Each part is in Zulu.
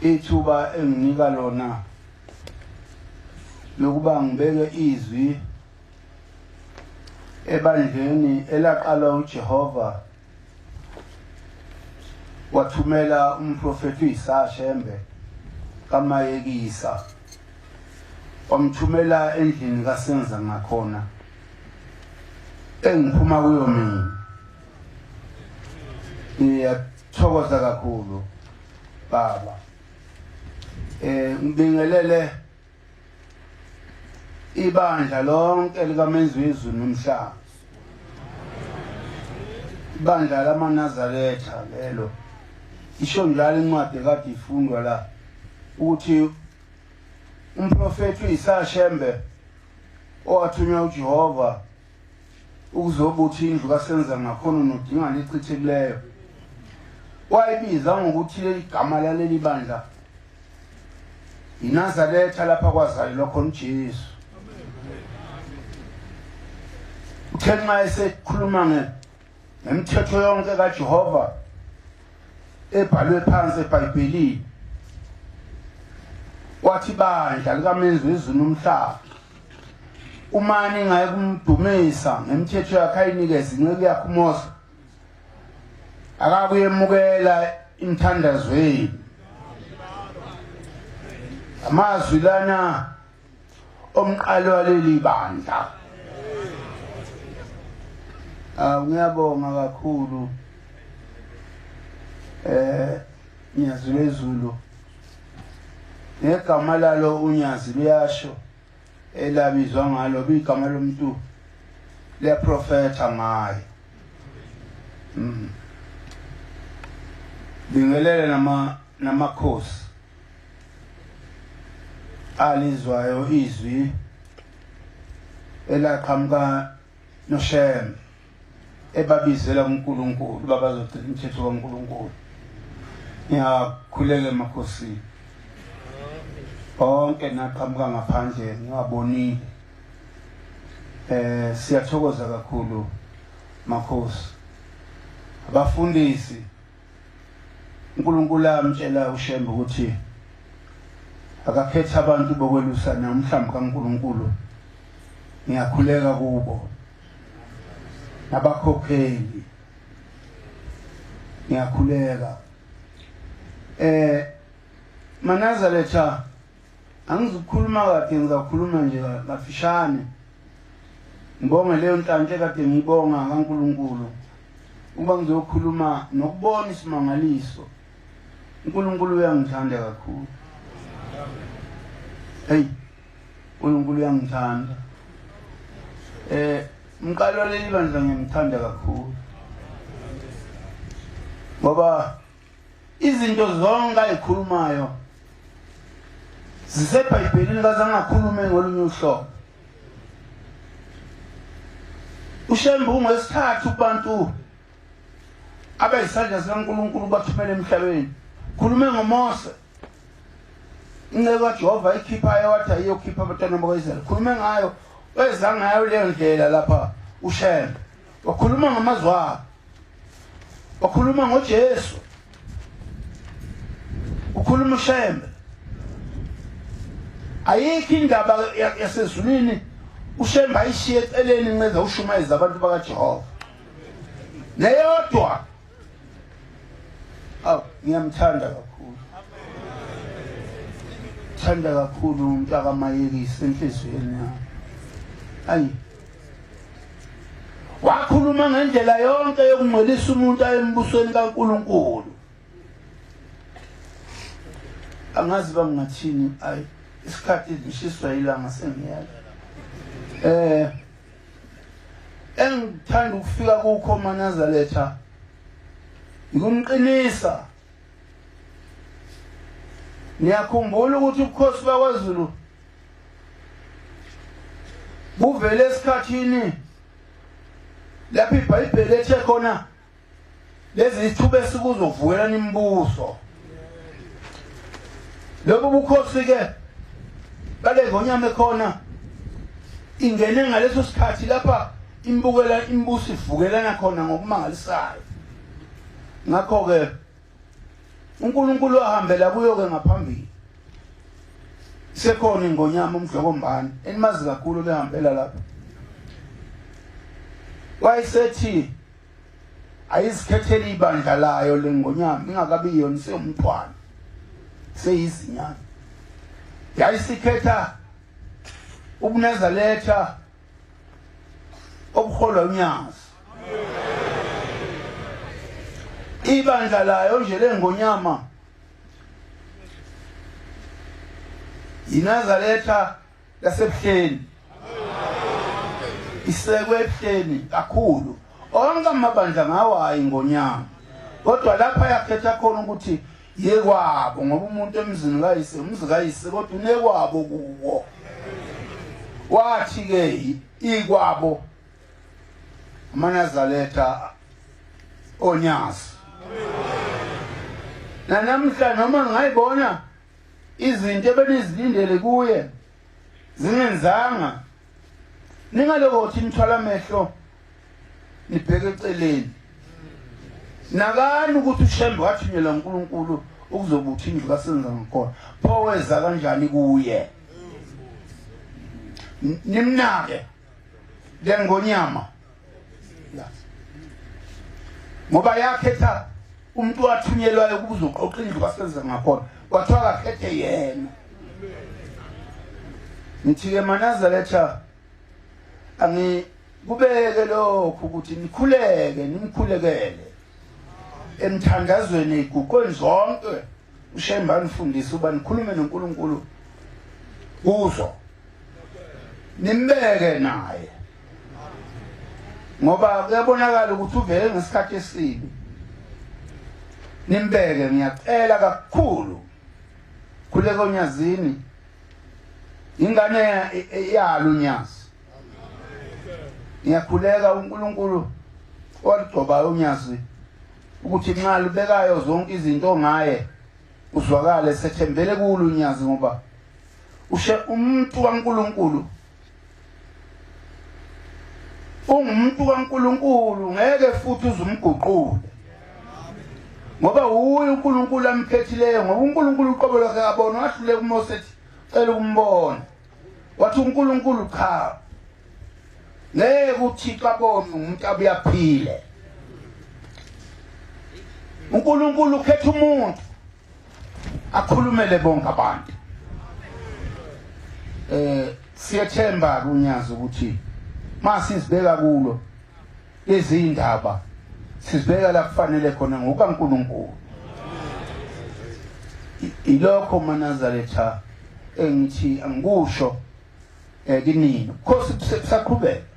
ithuba enginika lona lokuba ngibeke izwi ebandleni elaqala uJehova wathumela umprofeti uIsashembe kamayekisa wamthumela endlini kaSenza ngakhona engiphuma kuyo mina. Ngiyathokoza kakhulu baba. Ngibingelele ibandla lonke likaMenzizwe nomhlaba. Ibandla lamaNazaretha lelo. Isho njalo incwadi kade ifundwa la ukuthi umprofeti uIsashembe owathunywa uJehova ukuzobuthi indlu kaSenza ngakhona nodinga lechithekileyo wayibiza ngokuthi igama laleli bandla iNazaretha lapha kwazalelwa khona uJesu. Uthenxa esekhuluma ngemithetho yonke kaJehova ebhalwe phansi eBhayibhelini wathi bandla likaMenzizwe nomhlaba umani ngaye kumdumisa ngemithetho yakhe ayinikeza inceke yakhe uMose akakuyemukela imthandazweni. Amazwi lana omqalo waleli bandla. Ngiyabonga kakhulu Nyazi lezulu negama lalo unyazi liyasho elabizwa ngalo bigama lomuntu leprofeta ngayo. Bingelele namakhosi alizwayo izwi elaqhamuka noShem ebabizela uNkulunkulu babazogcina umthetho kaNkulunkulu. Ngiyakhuleka emakhosi bonke naqhamuka ngaphandle ngabonile. Siyathokoza kakhulu makhosi abafundisi. uNkulunkulu amtshela uShembe ukuthi akakhetha abantu bokwelusana umhlambi kaNkulunkulu. Ngiyakhuleka kubo nabakhokheli. Ngiyakhuleka maNazaretha angizukhuluma kade ngizakhuluma nje kafishane. Ngibonge leyo nhlanhla kade ngibonga kaNkulunkulu uba ngizokhuluma nokubona isimangaliso. uNkulunkulu uyangithanda kakhulu. Hey, uNkulunkulu uyangithanda. Umqalo leli bandla ngiyamthanda kakhulu. Ngoba izinto zonke ayikhulumayo ziseBhayibhelini kaZangakhulume ngolunye uhlobo. uShembe ungesithathu kubantu abayisandla sikaNkulunkulu bathumele emhlabeni. Khulume ngoMose. Inceke kaJehova ikhiphayo wathi ayiyokhipha abantwana bakwaIsrayeli. Khulume ngayo weza ngayo leyo ndlela lapha uShembe. Wakhuluma ngamazwi. Wakhuluma ngoJesu. Ukhuluma uShembe. Ayikho indaba yasezulwini uShembe ayishiye eceleni inceza ushumayeza abantu bakaJehova. Neyodwa. Ngiyamthanda kakhulu. Thanda kakhulu umntaka mayekisi enhlizweni yami. Ayi. Wakhuluma ngendlela yonke yokungcwelisa umuntu ayembusweni kaNkulunkulu. Angazi bangathini ayi isikhathi ngishiswa ilanga sengiyala. Engithanda ukufika kukho maNazaretha ikumqinisa. Niyakhumbula ukuthi ubukhosi bakwaZulu buvele esikhathini lapho iBhayibheli ethe khona lezi ithuba esikuzovukelana imibuso. Lobo bukhosi ke bale ngonyama ekhona ingene ngaleso sikhathi lapha imbukela imbuso ivukelana khona ngokumangalisayo. Ngakho ke uNkulunkulu wahambela kuyo ke ngaphambili sekhona ingonyama umdlokombane enimazi kakhulu behambela lapha wayesethi ayizikhethela ibandla layo lengonyama ingakabi yona seyumntwana seyizinyana yayisikhetha ubuNazaretha obuholwa unyazi ibandla layo nje lengonyama iNazaretha laseBuhleni isekwe eBuhleni kakhulu onke amabandla ngawayo ingonyama kodwa lapha yakhetha khona ukuthi yekwabo ngoba umuntu emzini kayise umzi kayise kodwa unekwabo kuwo wathi ke ikwabo amaNazaretha onyazi namhla noma ngayibona izinto ebenizilindele kuye zingenzanga ningalokothi nithwala amehlo nibheke eceleni nakani ukuthi uShembe wathunyelwa uNkulunkulu ukuzobuthi indlu kaSenza ngakhona pho weza kanjani kuye nimnake lengonyama ngoba yakhetha umuntu wathunyelwayo ukuzoqoqa indlu kaSenza ngakhona kwathiwa akhethe yena nithi ke maNazaretha kubeke lokho ukuthi nikhuleke nimkhulekele emthandazweni iguqweni zonke uShembe anifundisa uba nikhulume noNkulunkulu kuzo nimbeke naye ngoba kuyabonakala ukuthi uvele ngesikhathi esibi nimbeke ngiyacela kakhulu khuleka unyazini ingane yalo unyazi ngiyakhuleka uNkulunkulu waligcoba unyazi ukuthi nxa libekayo zonke izinto ngaye uzwakale sethembele kulo unyazi ngoba umuntu kaNkulunkulu ungumuntu kaNkulunkulu ngeke futhi uzumguqule ngoba uye uNkulunkulu amkhethileyo ngoba uNkulunkulu uqobo lwakhe abona wahlule kuMose ethi cela ukumbona wathi uNkulunkulu cha ngeke uThixo abone umuntu abuyaphile uNkulunkulu ukhetha umuntu akhulumele bonke abantu siyethemba kunyazi ukuthi masizibeka kulo lezi indaba sizibeka la kufanele khona ngokaNkulunkulu ilokho maNazaretha engithi angikusho kinini ukhosi kusaqhubeka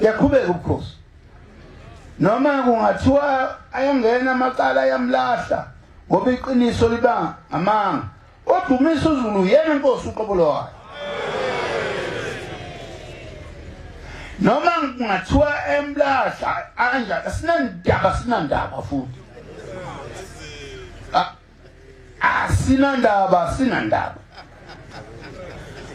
yaqhubeka ubukhosi noma kungathiwa ayangena amacala yamlahla ngoba iqiniso liba amanga odumisa uZulu yena inkosi uqobo wayo noma kungathiwa emlahla anjalo sinandaba futhi sinandaba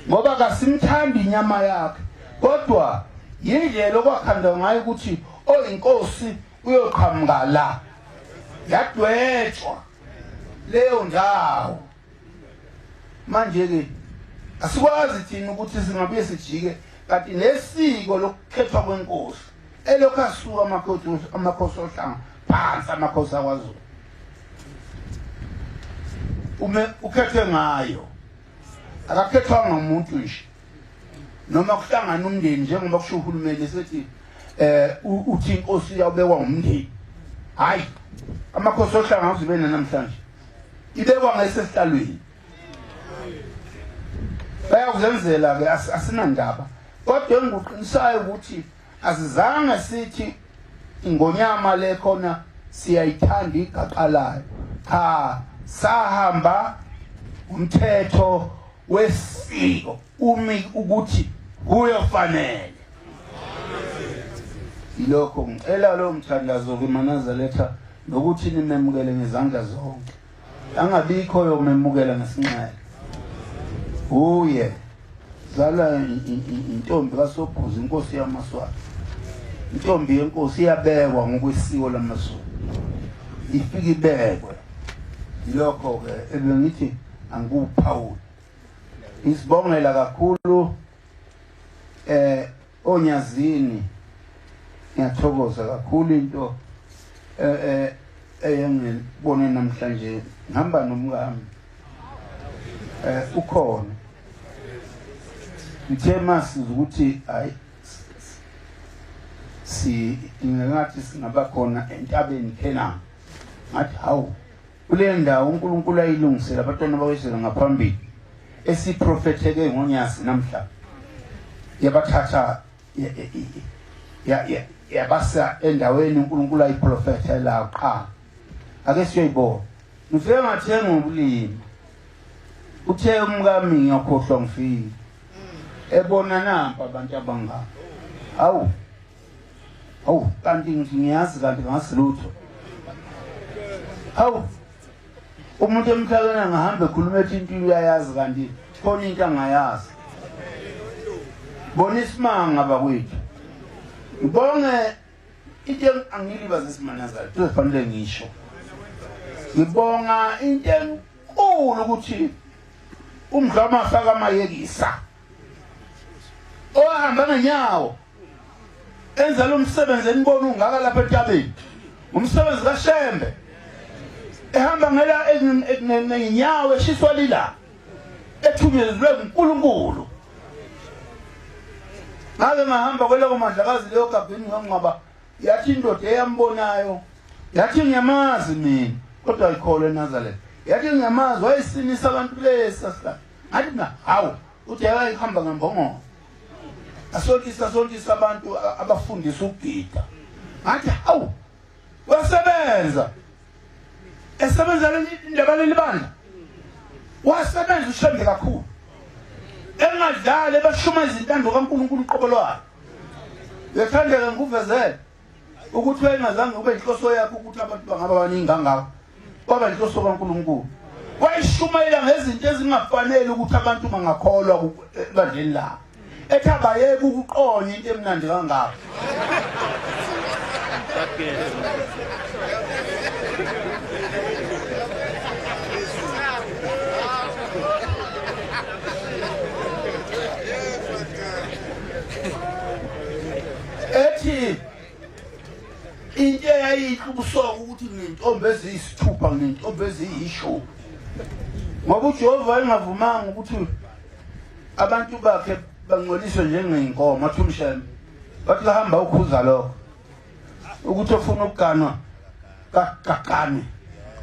ngoba kasimthandi inyama yakhe kodwa yindlela okwakhandwa ngayo ukuthi oyinkosi uyoqhamuka la yadwetshwa leyo ndawo manje ke asikwazi thina ukuthi singabuye sijike kanti nesiko lokukhethwa kwenkosi elokhu asuka amakhosi ohlanga phansi amakhosi akwaZulu ukhethwe ngayo akakhethwa ngumuntu nje noma kuhlangana umndeni njengoba kusho uhulumeni sethi uthi inkosi yawubekwa umndeni hayi amakhosi ohlanga uzibena namhlanje ibekwa ngesihlalweni bayakuzenzela ke asinandaba kodwa engikuqinisayo ukuthi asizange sithi ingonyama le khona siyayithanda igaqalayo cha sahamba umthetho wesiko ukuthi kuyofanele ilokho ngicela lo mthandazo ke maNazaretha nokuthi nimemukele ngezandla zonke angabikho yomemukela ngesinxele uye zala intombi kaSobhuza inkosi yamaSwati intombi yenkosi iyabekwa ngokwesiko lamaZulu ifike ibekwe lokho ke ebengithi angikuphawula isibongela kakhulu onyazini ngiyathokoza kakhulu into eyengibone namhlanje ngihamba nomkami ukhona ngithe masiza ukuthi hayi ngathi singaba khona entabeni Ekhenana ngathi hawu kule ndawo uNkulunkulu ayilungisela abantwana bakweZulu ngaphambili esiprofetheke ngonyasi namhla yabathatha yabasa endaweni uNkulunkulu ayiprofethela qha ake siyoyibona ngifike ngathenga ubulimi uthe umkami ngiyakhohlwa ngifike ebona nampa abantu abangaka awu kanti ngiyazi kanti ngasilutho umuntu emhlabeni angahambe ekhuluma ethi into uyayazi kanti khona into angayazi bona isimanga bakwethu ngibonge into angilibaza isimanazala kufanele ngisho ngibonga into enkulu ukuthi umdlama afaka amayekisa ohamba ngenyawo enza lo msebenzi enibona ungaka lapha etabeni umsebenzi kaShembe ehamba ngela ngenyawo eshiswa lila ethunyezwe uNkulunkulu ngabe ngahamba kweloko mandlakazi leyo gabheni ngangqaba yathi indoda eyambonayo yathi ngiyamazi mina kodwa ayikholwe eNazaretha yathi ngiyamazi wayesinisa abantu lesasla ngathi mina hawu uthi ayihamba ngembongo asontisa abantu abafundisa ukugida ngathi hawu wasebenza esebenza indaba lelibandla wasebenza uShembe kakhulu engadlali bashuma izintando kaNkulunkulu uqobolwayo bethandeka nguvezela ukuthi wayengazange ube inhloso yakho ukuthi abantu bangaba baningi kangaka kwaba inhloso kaNkulunkulu wayishumayela ngezinto ezingafanele ukuthi abantu bangakholwa ebandleni la ethaba yebo ukuqonya into emnandi kangaka ethi into eyayihlubusoka ukuthi ngintombi eziyisithupha ngintombi eziyishumi ngoba uJehova engavumanga ukuthi abantu bakhe bangcoliswe njengeinkomo athi uMshembe bathi lahamba ukhuza lokho ukuthi ofuna ukuganwa kakane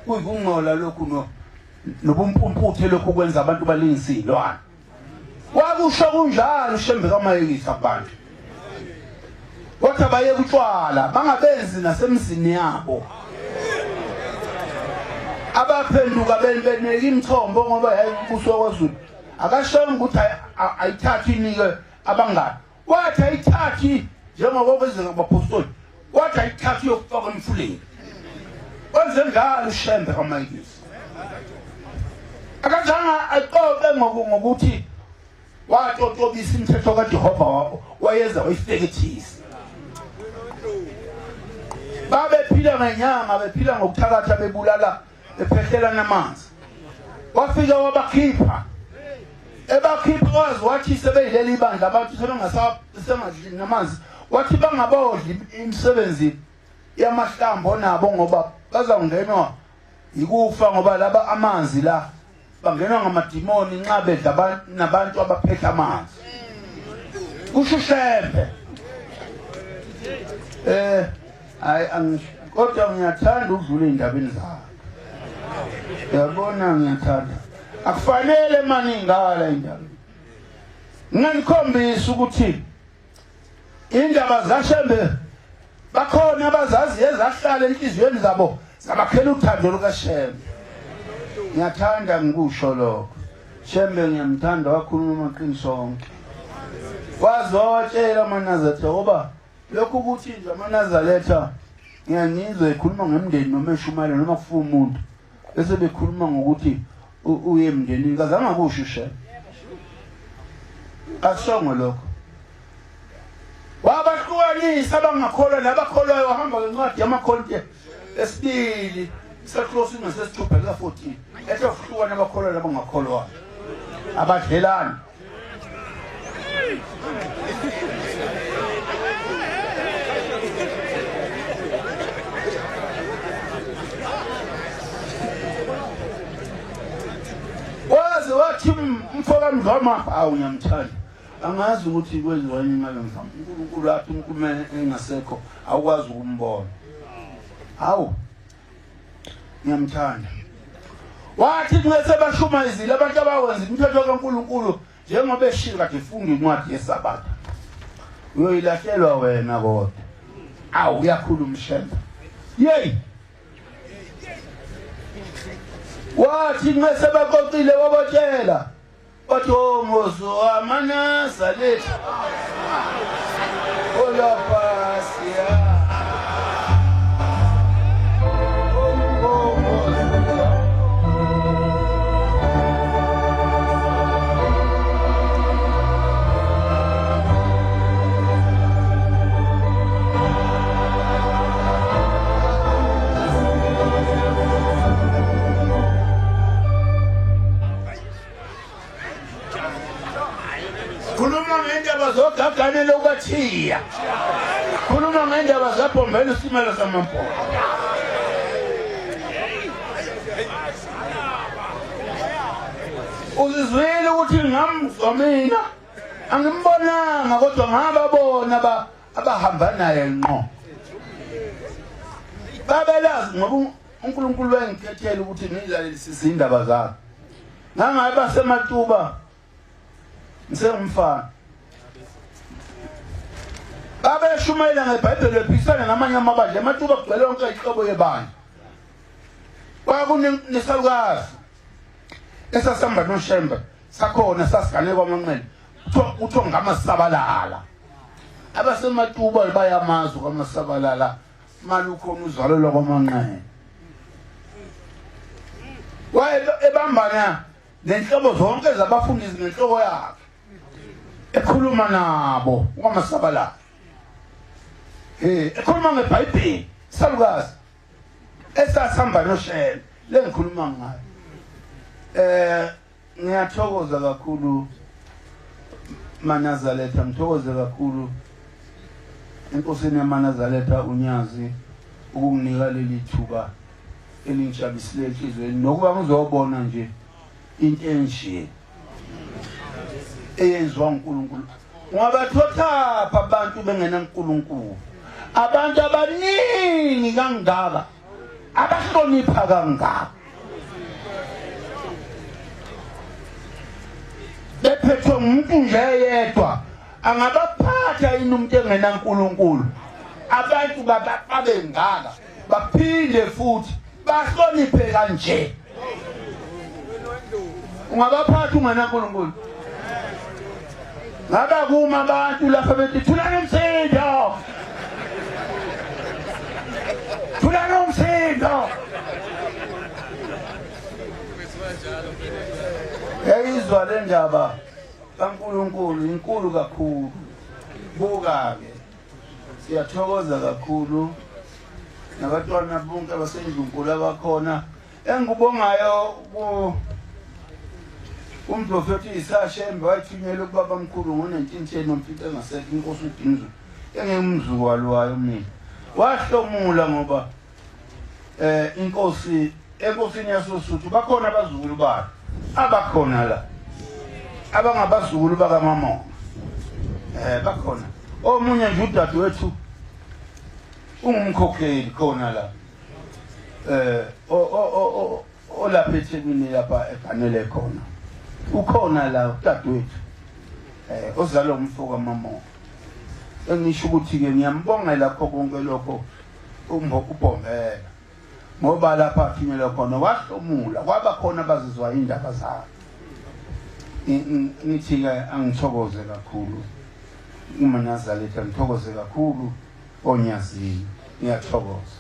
kuyikungcola lokhu nobumpumputhe lokhu kwenza abantu balingisilwana wakusho kunjalo uShembe kamayekisa abantu wathi abayeke utshwala bangabenzi nasemzini yabo abaphenduka beneka imithombo ngoba yayi umbuso kwaZulu akashonga ukuthi ayithathi inike abangani wathi ayithathi njengoba bezeka abapostoli wathi ayithathi yokufaka emfuleni wenze njalo uShembe kamayekisa akazanga aqobe ngokuthi watotobisa imithetho kaJehova wayeza wayifekethisa babephila ngenyanga bephila ngokuthakatha bebulala bephehlela namanzi wafika wabakhipha ebakhipha wathi sebeyilela ibandla abantu sebengasadli namanzi wathi bangabodli imisebenzi yamahlambo nabo ngoba bazawungenwa yikufa ngoba laba amanzi la bangenwa ngamadimoni nxa bedla nabantu abaphetha amanzi kusho uShembe kodwa ngiyathanda ukudlula indabeni zakhe yabona ngiyathanda akufanele maningala indaba nginikhombisa ukuthi indaba zaShembe bakhona abazazi ezahlala enhliziyweni zabo zabakhela uthando lukaShembe ngiyathanda ngikusho lokho Shembe ngiyamthanda wakhuluma amaqiniso onke wazotshela aManazaretha ngoba lokhu ukuthi nje aManazaretha ngiyangizwe ekhuluma ngemndeni noma eshumayela noma kufa umuntu bese bekhuluma ngokuthi uye emndenini kazange kusho uShembe asongo lokho wabahlukanisa abangakholwa nabakholwayo wahamba ngencwadi yamaKorinto esibili isakhosi ngesesithupha 14 ethe ukuhlukana abakholwa nabangakholwa abadlelani waze wathi umfoka mdloma awu ngiyamthanda angazi ukuthi kwenziwa yini ngale mfana uNkulunkulu athi uNkulunkulu engasekho awukwazi ukumbona hawu ngiyamthanda wathi ngese bashumayizile abantu abawenza imithetho kaNkulunkulu njengoba eshiya kade ifunda incwadi yeSabatha uyoyilahlelwa wena kodwa awu uyakhuluma umshemba yey wathi ngese baqoqile wabotshela wathi ngozo amanasa lethu olapasiya zogaganele ukathiya khuluma ngendaba zabhombela isimelo samampondo uzizwile ukuthi ngamzwa mina angimbonanga kodwa ngababona abahamba naye ngqo babelazi ngoba uNkulunkulu wayengikhethela ukuthi ngizalelisise indaba zakhe ngangaba sematuba ngisengumfana babe shumayela ngeBhayibheli ephikisana namanye amabandla amatuba kugcwele yonke ihlobo yebandla kwakunesalukazi esasihamba noShemba sakhona sasigane kwamanqele kuthiwa ngamasabalala abasematuba bayamazi kwamasabalala malukhona uzalelwa kwamanqele waye ebambana nenhlobo zonke zabafundisi ngenhloko yakhe ekhuluma nabo kwamasabalala ekhuluma ngeBhayibheli salukazi esasihamba noShemba lengikhuluma ngayo ngiyathokoza kakhulu Manazaletha ngithokoze kakhulu enkosini yaManazaletha unyazi ukunginika leli thuba elinjabulisileyo enhlizweni nokuba ngizobona nje into enje eyenziwa uNkulunkulu ngabathotha abantu bengena uNkulunkulu abantu abaningi kangaka abahlonipha kangaka bephethwe umuntu nje yedwa angabaphatha umuntu engena uNkulunkulu abantu babe ngaka baphinde futhi bahloniphe kanje ungabaphatha ungena uNkulunkulu ngaba kuma abantu lapha bethi thulana umsindo thulana umsindo yayizwa le ndaba kaNkulunkulu inkulu kakhulu buka ke siyathokoza kakhulu nabatwana bonke abasendunkulu abakhona engibongayo umprofeti Isashembe wathunyelwa kubaba mkhulu ngo1910 nomfica engasekho inkosi uDinzu engimzukulu wayo mina wahlomula ngoba enkosini yasoSuthu bakhona abazukulu bayo abakhona la abangabazukulu bakaMama bakhona omunye nje udadewethu ungumkhokheli khona la olapha eThekwini lapha eganele khona ukhona la udadewethu ozalwa umfoko kaMama engisho ukuthi ke ngiyambongela kho konke lokho ubhombela ngoba lapha athunyelwa khona wahlomula kwaba khona abazizwa indaba zakhe ngithi ke angithokoze kakhulu uManazaletha ngithokoze kakhulu onyazini ngiyathokoza